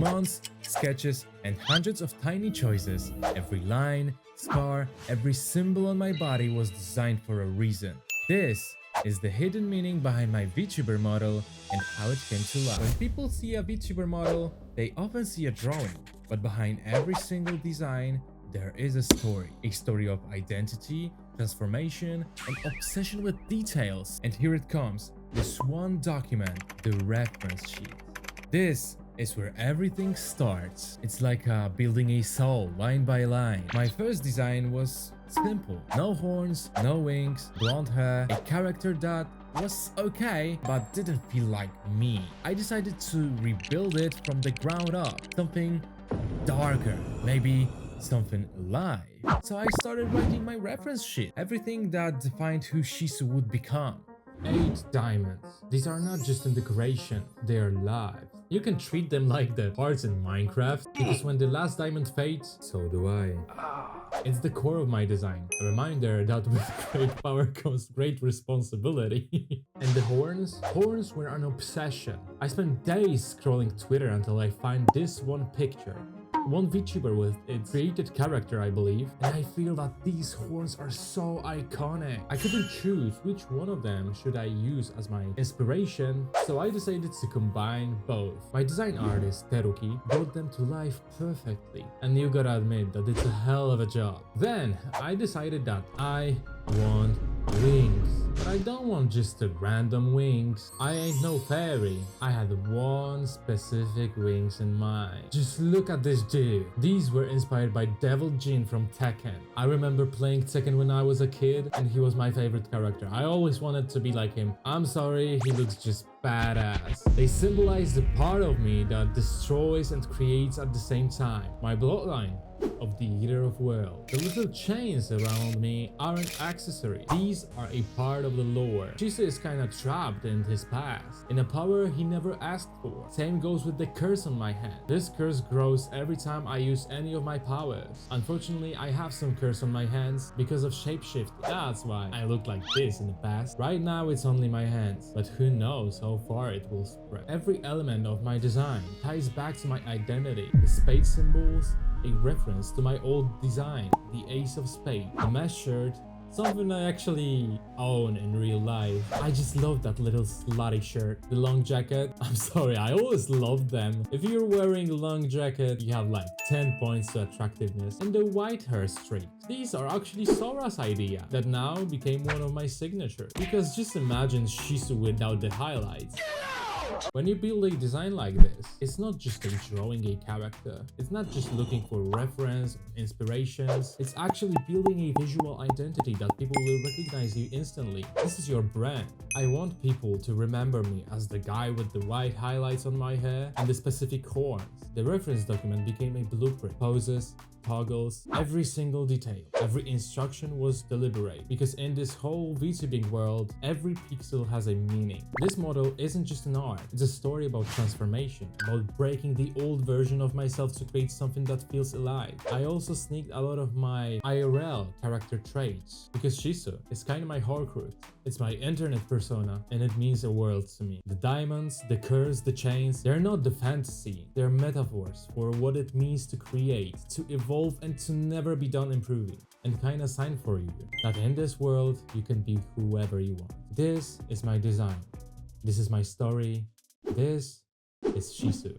months, sketches, and hundreds of tiny choices. Every line, scar, every symbol on my body was designed for a reason. This is the hidden meaning behind my VTuber model and how it came to life. When people see a VTuber model, they often see a drawing, but behind every single design, there is a story of identity, transformation, and obsession with details. And here it comes, this one document, the reference sheet. This is where everything starts. It's like building a soul line by line. My first design was simple. No horns, no wings, blonde hair, a character that was okay, but didn't feel like me. I decided to rebuild it from the ground up. Something darker, maybe something alive. So I started writing my reference sheet. Everything that defined who Sheesu would become. 8 diamonds. These are not just a decoration, they are lives. You can treat them like the hearts in Minecraft, because when the last diamond fades, so do I. It's the core of my design, a reminder that with great power comes great responsibility. And the horns? Horns were an obsession. I spent days scrolling Twitter until I find this one picture. One VTuber with its created character, I believe, and I feel that these horns are so iconic. I couldn't choose which one of them should I use as my inspiration, so I decided to combine both. My design artist, Teruki, brought them to life perfectly, and you gotta admit that it's a hell of a job. Then, I decided that I want wings. But I don't want just a random wings. I ain't no fairy. I had one specific wings in mind. Just look at this dude. These were inspired by Devil Jin from Tekken. I remember playing Tekken when I was a kid and he was my favorite character. I always wanted to be like him. I'm sorry, he looks just badass. They symbolize the part of me that destroys and creates at the same time. My bloodline of the Eater of Worlds. The little chains around me are an accessory. These are a part of the lore. Sheesu is kinda trapped in his past, in a power he never asked for. Same goes with the curse on my hand. This curse grows every time I use any of my powers. Unfortunately, I have some curse on my hands because of shapeshifting. That's why I look like this in the past. Right now it's only my hands, but who knows how far it will spread. Every element of my design ties back to my identity. The spade symbols, a reference to my old design, the Ace of Spades, the mesh shirt, something I actually own in real life. I just love that little slutty shirt. The long jacket, I'm sorry, I always loved them. If you're wearing a long jacket, you have like 10 points to attractiveness. And the white hair streak. These are actually Sora's idea that now became one of my signatures. Because just imagine Sheesu without the highlights. When you build a design like this, it's not just drawing a character. It's not just looking for reference, inspirations. It's actually building a visual identity that people will recognize you instantly. This is your brand. I want people to remember me as the guy with the white highlights on my hair and the specific horns. The reference document became a blueprint. Poses, toggles, every single detail, every instruction was deliberate, because in this whole VTubing world, every pixel has a meaning. This model isn't just an art, it's a story about transformation, about breaking the old version of myself to create something that feels alive. I also sneaked a lot of my IRL character traits, because Sheesu is kind of my Horcrux. It's my internet persona, and it means a world to me. The diamonds, the curse, the chains, they're not the fantasy, they're metaphors for what it means to create, to evolve, and to never be done improving. And kinda sign for you that in this world you can be whoever you want. This is my design. This is my story. This is Sheesu.